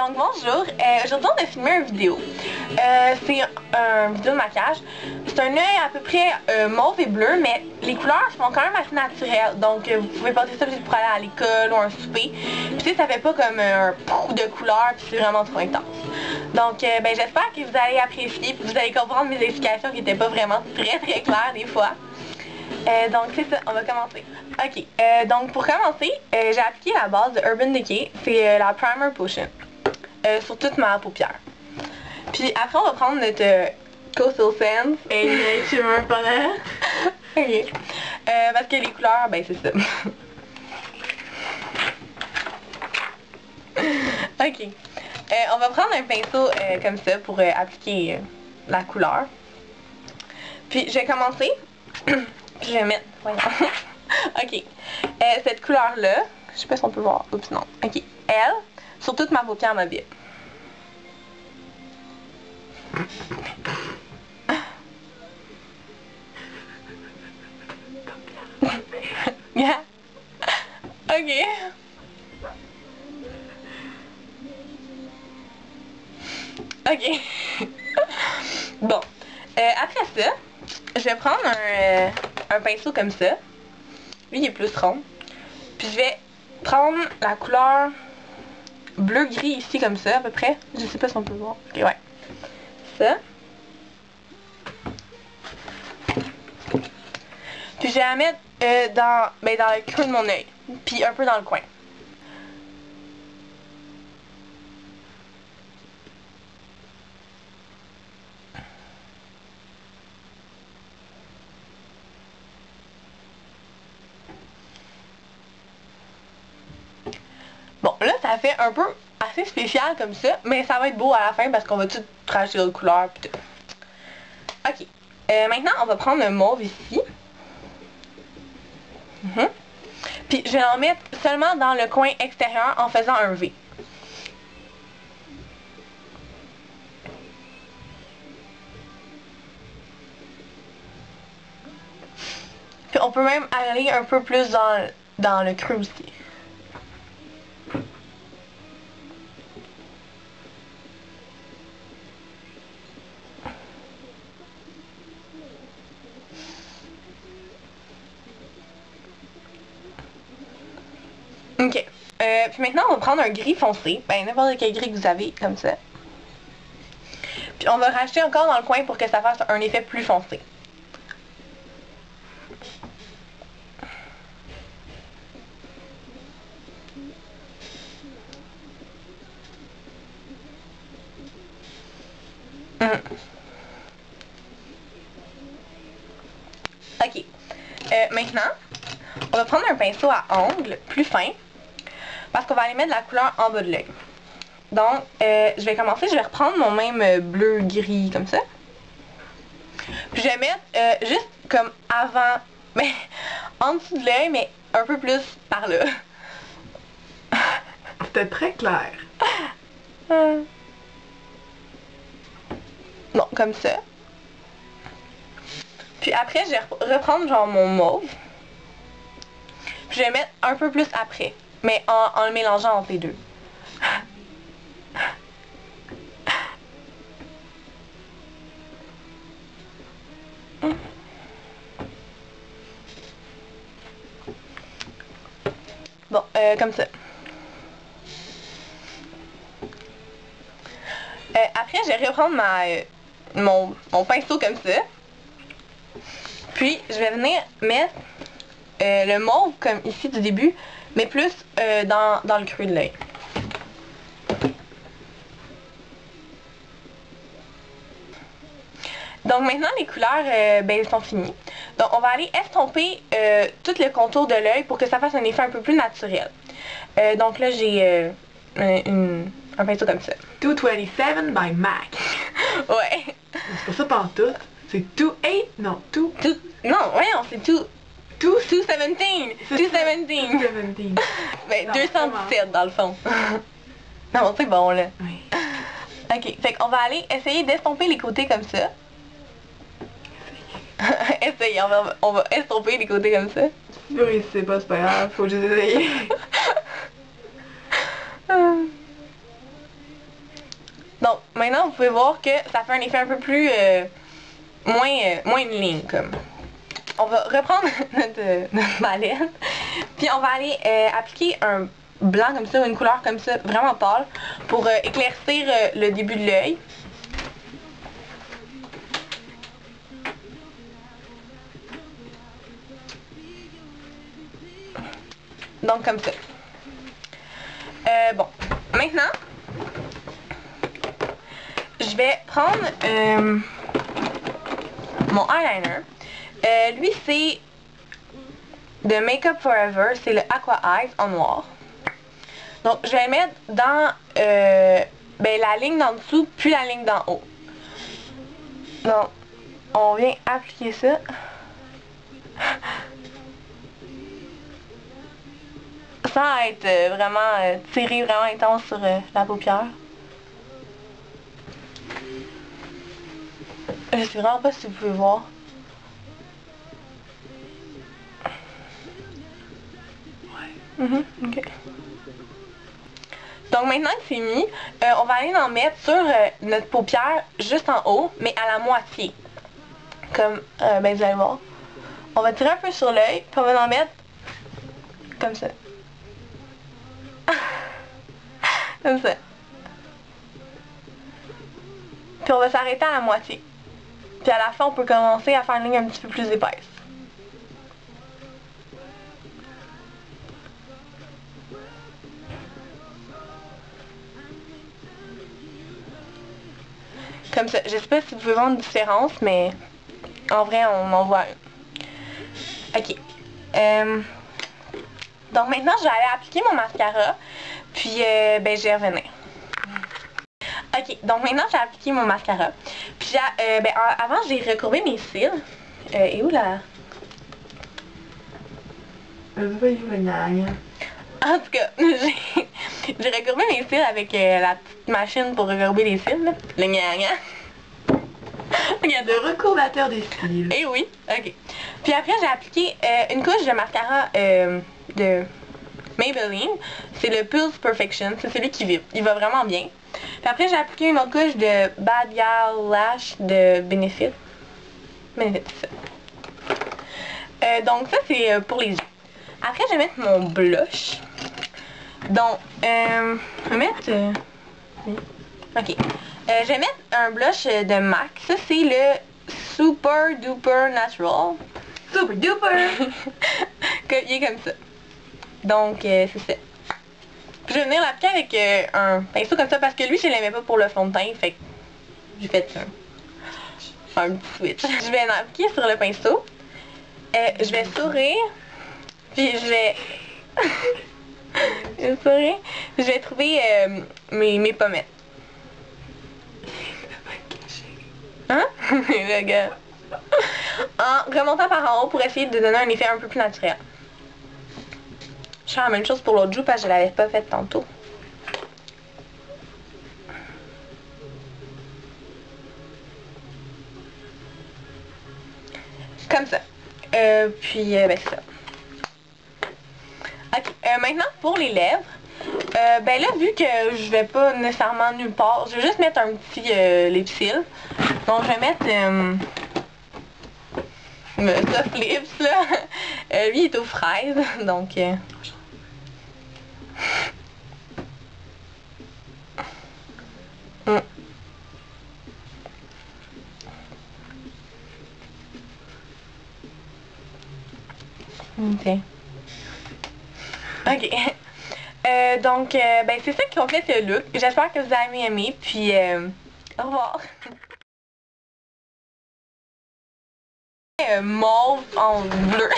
Donc bonjour, aujourd'hui on a filmé une vidéo. C'est une vidéo de maquillage. C'est un œil à peu près mauve et bleu, mais les couleurs sont quand même assez naturelles. Donc vous pouvez porter ça pour aller à l'école ou un souper. Puis tu sais, ça fait pas comme un pou de couleurs, puis c'est vraiment trop intense. Donc ben, j'espère que vous allez apprécier, puis vous allez comprendre mes explications qui n'étaient pas vraiment très claires des fois. Donc c'est ça, on va commencer. Ok, donc pour commencer, j'ai appliqué la base de Urban Decay, c'est la Primer Potion, sur toute ma paupière. Puis après on va prendre notre Coastal Sands. Et Shimmer Palette. Ok, parce que les couleurs, ben c'est ça. Ok, on va prendre un pinceau comme ça pour appliquer la couleur. Puis je vais commencer. Je vais mettre, voyons. Ok. Cette couleur-là, je sais pas si on peut voir. Oups, non. Ok. Elle, sur toute ma paupière mobile. Yeah. Ok. Ok. Bon. Après ça, je vais prendre un pinceau comme ça. Lui, il est plus rond. Puis je vais prendre la couleur bleu-gris ici, comme ça, à peu près. Je sais pas si on peut voir. Ok, ouais. Ça. Puis je vais la mettre dans le creux de mon œil. Puis un peu dans le coin. Bon, là, ça fait un peu assez spécial comme ça, mais ça va être beau à la fin parce qu'on va tout rajouter d'autres couleurs pis tout. Ok. Maintenant, on va prendre le mauve ici. Puis, je vais en mettre seulement dans le coin extérieur en faisant un V. Puis, on peut même aller un peu plus dans le creux aussi. Ok. Puis maintenant, on va prendre un gris foncé. Ben, n'importe quel gris que vous avez, comme ça. Puis on va rajouter encore dans le coin pour que ça fasse un effet plus foncé. Ok. Maintenant, on va prendre un pinceau à ongles plus fin parce qu'on va aller mettre de la couleur en bas de l'œil. Donc, je vais commencer, je vais reprendre mon même bleu-gris comme ça. Puis je vais mettre juste comme avant, mais en dessous de l'œil, mais un peu plus par là. C'était très clair. Bon, comme ça. Puis après, je vais reprendre genre mon mauve. Puis je vais mettre un peu plus après, mais en le mélangeant entre les deux. Bon, comme ça. Après, je vais reprendre mon pinceau comme ça. Puis, je vais venir mettre le mauve comme ici du début, mais plus dans le creux de l'œil. Donc maintenant, les couleurs, ben, elles sont finies. Donc, on va aller estomper tout le contour de l'œil pour que ça fasse un effet un peu plus naturel. Donc là, j'ai un pinceau comme ça. 227 by MAC. Ouais. C'est pas ça pantoute. C'est 28, non, Non, voyons, c'est 217. 217. 217. Ben, 217 dans le fond. Non, c'est bon là. Oui. Ok, fait qu'on va aller essayer d'estomper les côtés comme ça. Essaye, on va estomper les côtés comme ça. Oui, c'est pas super grave, faut juste essayer. maintenant vous pouvez voir que ça fait un effet un peu plus moins une ligne comme. On va reprendre notre palette, puis on va aller appliquer un blanc comme ça ou une couleur comme ça vraiment pâle pour éclaircir le début de l'œil. Donc comme ça. Bon, maintenant, je vais prendre mon eyeliner. Lui, c'est de Make Up For Ever. C'est le Aqua Eyes en noir. Donc, je vais le mettre dans la ligne d'en dessous, puis la ligne d'en haut. Donc, on vient appliquer ça. Sans être vraiment tiré vraiment intense sur la paupière. Je sais vraiment pas si vous pouvez voir. Ok. Donc maintenant que c'est mis, on va aller en mettre sur notre paupière juste en haut, mais à la moitié. Comme, ben vous allez voir. On va tirer un peu sur l'œil, puis on va en mettre comme ça. Comme ça. Puis on va s'arrêter à la moitié. Puis à la fin, on peut commencer à faire une ligne un petit peu plus épaisse. Comme ça. Je sais pas si vous pouvez voir une différence, mais en vrai, on en voit une. Ok. Donc maintenant, je vais aller appliquer mon mascara. Puis, ben, je vais revenir. Ok, donc maintenant, j'ai appliqué mon mascara. Puis, avant, j'ai recourbé mes cils. Et où là? En tout cas, j'ai recourbé mes cils avec la petite machine pour recourber les cils, là. Le gna-gna. Le recourbateur des cils. Eh oui, ok. Puis après, j'ai appliqué une couche de mascara de Maybelline. C'est le Pulse Perfection. C'est celui qui vibre. Il va vraiment bien. Puis après, j'ai appliqué une autre couche de Bad Gal Lash de Benefit. Benefit, c'est ça. Donc ça, c'est pour les yeux. Après, je vais mettre mon blush. Donc, je vais mettre... ok. Je vais mettre un blush de MAC. Ça, c'est le Super Duper Natural. Super Duper! Il est comme ça. Donc, c'est ça. Puis je vais venir l'appliquer avec un pinceau comme ça parce que lui, je l'aimais pas pour le fond de teint. Fait que j'ai fait un petit switch. Je vais l'appliquer sur le pinceau. Je vais sourire. Puis je vais... je vais sourire. Je vais trouver mes pommettes. Hein? Le gars. En remontant par en haut pour essayer de donner un effet un peu plus naturel. Je fais la même chose pour l'autre joue parce que je l'avais pas fait tantôt. Comme ça. Puis, ben c'est ça. Ok, maintenant pour les lèvres. Ben là, vu que je vais pas nécessairement nulle part, je vais juste mettre un petit lip-seal. Donc, je vais mettre le Soft Lips, là. Lui, il est aux fraises, donc... Ok. Ok. Donc, ben c'est ça qui complète le look. J'espère que vous avez aimé, puis au revoir. Mauve en bleu.